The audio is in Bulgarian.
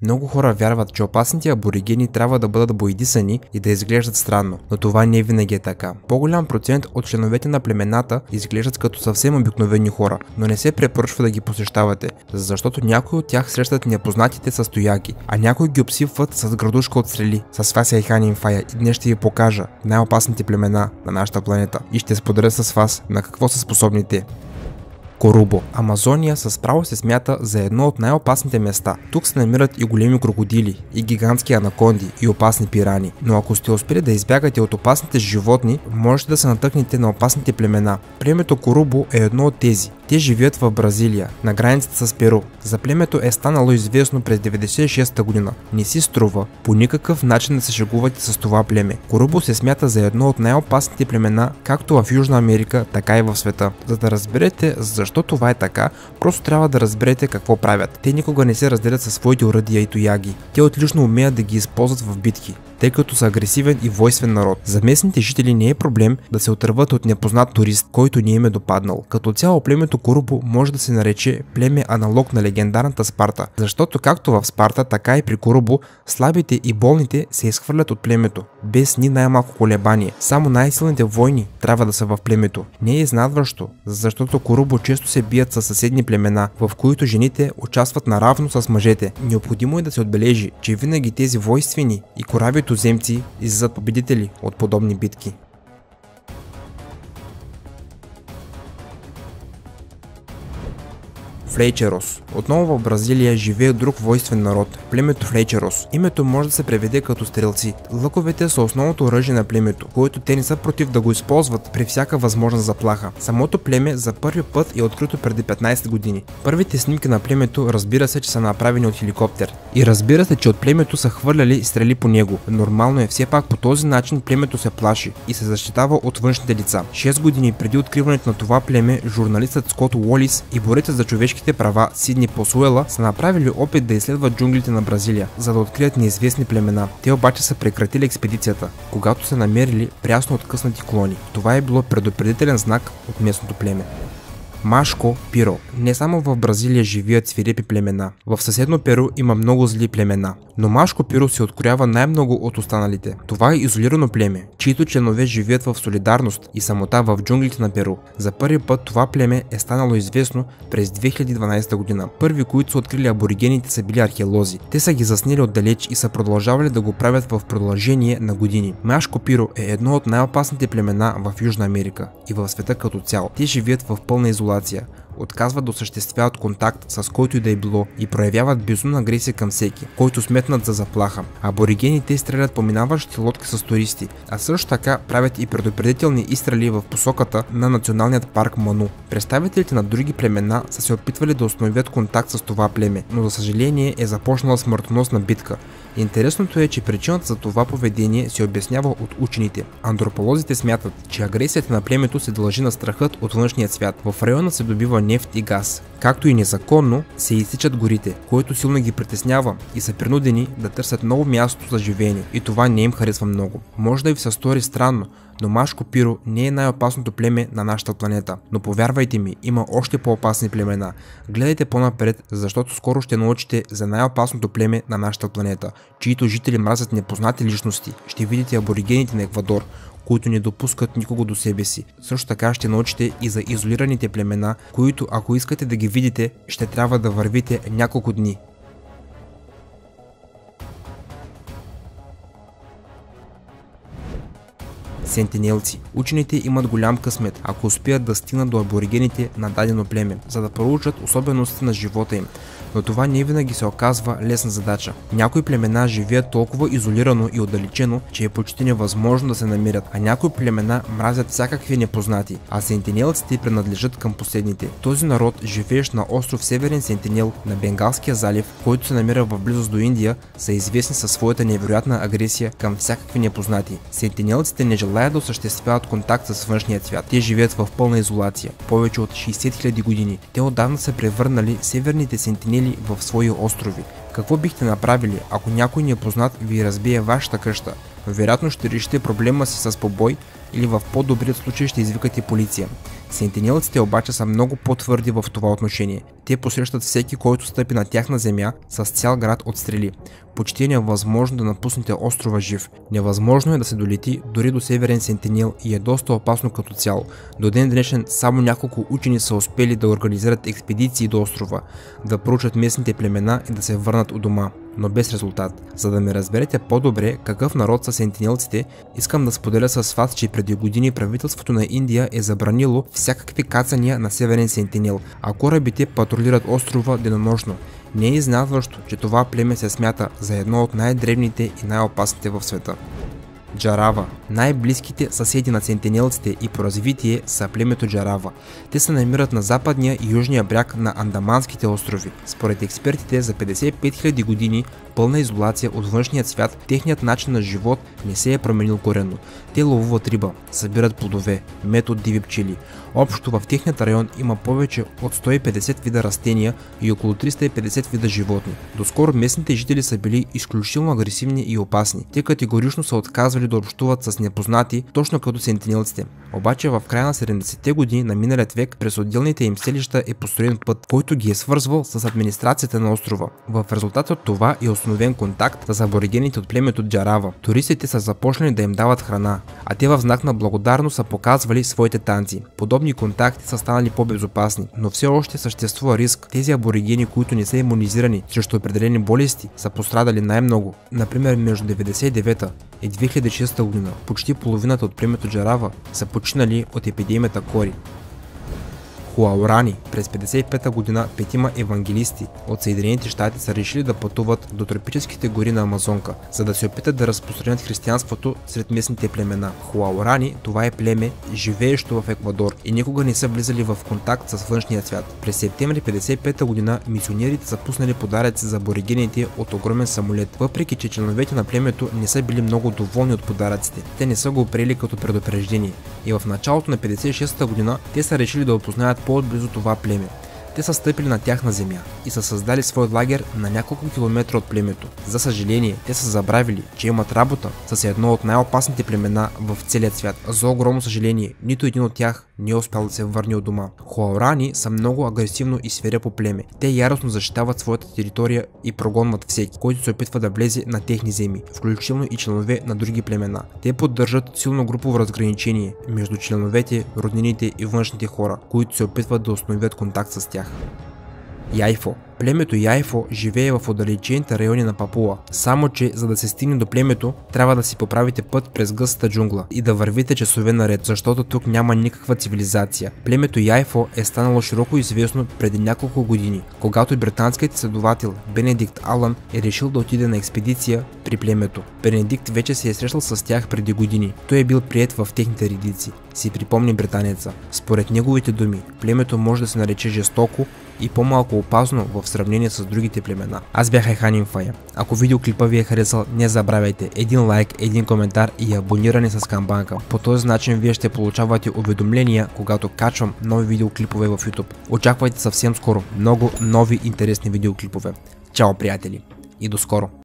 Много хора вярват, че опасните аборигени трябва да бъдат боядисани и да изглеждат странно, но това не винаги е така. По-голям процент от членовете на племената изглеждат като съвсем обикновени хора, но не се препоръчва да ги посещавате, защото някои от тях срещат непознатите с тояги, а някои ги обсипват с градушка от стрели. С вас е Ханин Фая и днес ще ви покажа най-опасните племена на нашата планета и ще споделя с вас на какво са способни те. Корубо. Амазония с право се смята за едно от най-опасните места. Тук се намират и големи крокодили, и гигантски анаконди, и опасни пирани. Но ако сте успели да избягате от опасните животни, можете да се натъкнете на опасните племена. Племето Корубо е едно от тези. Те живеят в Бразилия, на границата с Перу. За племето е станало известно през 1996 година. Не си струва по никакъв начин да се шегувате с това племе. Корубо се смята за едно от най-опасните племена, както в Южна Америка, така и в света. За да разберете защо това е така, просто трябва да разберете какво правят. Те никога не се разделят със своите оръдия и тояги. Те отлично умеят да ги използват в битки, тъй като са агресивен и войствен народ. За местните жители не е проблем да се отърват от непознат турист, който не им е допаднал. Като цяло племето Корубо може да се нарече племе аналог на легендарната Спарта, защото както в Спарта, така и при Корубо, слабите и болните се изхвърлят от племето, без ни най-малко колебание. Само най-силните войни трябва да са в племето. Не е изнадващо, защото Корубо често се бият със съседни племена, в които жените участват наравно с мъжете. Необходимо е да се отбележи, че винаги тези войствени и корави туземци излизат победители от подобни битки. Флейчерос. Отново в Бразилия живее друг войствен народ, племето Флейчерос. Името може да се преведе като стрелци. Лъковете са основното оръжие на племето, което те не са против да го използват при всяка възможна заплаха. Самото племе за първи път е открито преди 15 години. Първите снимки на племето разбира се, че са направени от хеликоптер. И разбира се, че от племето са хвърляли стрели по него. Нормално е, все пак по този начин племето се плаши и се защитава от външните лица. 6 години преди откриването на това племе, журналистът Скот Уолис и борецът за човешките права Сидни Посуела са направили опит да изследват джунглите на Бразилия, за да открият неизвестни племена. Те обаче са прекратили експедицията, когато са намерили прясно откъснати клони. Това е било предупредителен знак от местното племе. Машко Пиро. Не само в Бразилия живеят свирепи племена. В съседно Перу има много зли племена, но Машко Пиро се откроява най-много от останалите. Това е изолирано племе, чието членове живеят в солидарност и самота в джунглите на Перу. За първи път това племе е станало известно през 2012 година. Първи, които са открили аборигените, са били археолози. Те са ги заснели отдалеч и са продължавали да го правят в продължение на години. Машко Пиро е едно от най-опасните племена в Южна Америка и в света като цяло. Те живеят в пълна изолация, отказват да осъществяват контакт с който и да е било и проявяват безумна агресия към всеки, който сметнат за заплаха. Аборигените стрелят по минаващите лодки с туристи, а също така правят и предупредителни изстрели в посоката на националният парк Ману. Представителите на други племена са се опитвали да установят контакт с това племе, но за съжаление е започнала смъртоносна битка. Интересното е, че причината за това поведение се обяснява от учените. Антрополозите смятат, че агресията на племето се дължи на страхът от външния свят. В района се добива нефт и газ, както и незаконно се изсичат горите, което силно ги притеснява и са принудени да търсят ново място за живеене и това не им харесва много. Може да ви се стори странно, но Машко Пиро не е най-опасното племе на нашата планета. Но повярвайте ми, има още по-опасни племена. Гледайте по-напред, защото скоро ще научите за най-опасното племе на нашата планета, чието жители мразят непознати личности. Ще видите аборигените на Еквадор, които не допускат никого до себе си. Също така ще научите и за изолираните племена, които ако искате да ги видите, ще трябва да вървите няколко дни. Сентинелци. Учените имат голям късмет, ако успеят да стигнат до аборигените на дадено племе, за да проучат особеностите на живота им. Но това не винаги се оказва лесна задача. Някои племена живеят толкова изолирано и отдалечено, че е почти невъзможно да се намерят, а някои племена мразят всякакви непознати, а сентинелците принадлежат към последните. Този народ, живеещ на остров Северен Сентинел на Бенгалския залив, който се намира в близост до Индия, са известни със своята невероятна агресия към всякакви непознати. Сентинелците не желаят да осъществяват контакт с външния свят. Те живеят в пълна изолация повече от 60 000 години. Те отдавна са превърнали северните сентинели в свои острови. Какво бихте направили, ако някой непознат ви разбие вашата къща? Вероятно ще решите проблема си с побой или в по-добрият случай ще извикате полиция. Сентинелците обаче са много по-твърди в това отношение. Те посрещат всеки, който стъпи на тяхна земя с цял град от стрели. Почти е невъзможно да напуснете острова жив. Невъзможно е да се долети дори до Северен Сентинел и е доста опасно като цяло. До ден днешен само няколко учени са успели да организират експедиции до острова, да проучат местните племена и да се върнат у дома, но без резултат. За да ме разберете по-добре какъв народ са сентинелците, искам да споделя с вас, че преди години правителството на Индия е забранило всякакви кацания на Северен Сентинел, а корабите патрулират острова денонощно. Не е изненадващо, че това племе се смята за едно от най-древните и най-опасните в света. Джарава. Най-близките съседи на сентинелците и по развитие са племето Джарава. Те се намират на западния и южния бряг на Андаманските острови. Според експертите, за 55 000 години пълна изолация от външният свят, техният начин на живот не се е променил коренно. Те ловуват риба, събират плодове, мед от диви пчели. Общо в техният район има повече от 150 вида растения и около 350 вида животни. Доскоро местните жители са били изключително агресивни и опасни. Те категорично са отказвали да общуват с непознати, точно като сентинелците. Обаче в края на 70-те години на миналият век през отделните им селища е построен път, който ги е свързвал с администрацията на острова. В резултат от това е установен контакт с аборигените от племето Джарава. Туристите са започнали да им дават храна, а те в знак на благодарност са показвали своите танци. Подобни контакти са станали по-безопасни, но все още съществува риск. Тези аборигени, които не са имунизирани срещу определени болести, са пострадали най-много. Например, между 1999 и 2006 година почти половината от племето Джарава са починали от епидемията кори. Хуаорани. През 1955 година 5 евангелисти от Съединените щати са решили да пътуват до тропическите гори на Амазонка, за да се опитат да разпространят християнството сред местните племена. Хуаорани, това е племе, живеещо в Еквадор, и никога не са влизали в контакт с външния свят. През септември 1955 година мисионерите са пуснали подаръци за аборигените от огромен самолет, въпреки че членовете на племето не са били много доволни от подаръците. Те не са го приели като предупреждение и в началото на 1956 година те са решили да опознаят по-отблизо това племе. Те са стъпили на тяхна земя и са създали свой лагер на няколко километра от племето. За съжаление, те са забравили, че имат работа с едно от най-опасните племена в целия свят. За огромно съжаление, нито един от тях не е успял да се върне от дома. Хуаорани са много агресивно и свирепо племе. Те яростно защитават своята територия и прогонват всеки, който се опитва да влезе на техни земи, включително и членове на други племена. Те поддържат силно групово разграничение между членовете, роднините и външните хора, които се опитват да установят контакт с тях. Яйфо. Племето Яйфо живее в отдалечените райони на Папуа, само че за да се стигне до племето, трябва да си поправите път през гъстата джунгла и да вървите часове наред, защото тук няма никаква цивилизация. Племето Яйфо е станало широко известно преди няколко години, когато британският изследовател Бенедикт Алън е решил да отиде на експедиция при племето. Бенедикт вече се е срещал с тях преди години. Той е бил приет в техните редици, си припомни британеца. Според неговите думи, племето може да се нарече жестоко и по-малко опасно в сравнение с другите племена. Аз бях Айхан Инфая. Ако видеоклипа ви е харесал, не забравяйте един лайк, един коментар и абониране с камбанка. По този начин вие ще получавате уведомления, когато качвам нови видеоклипове в YouTube. Очаквайте съвсем скоро много нови интересни видеоклипове. Чао, приятели, и до скоро!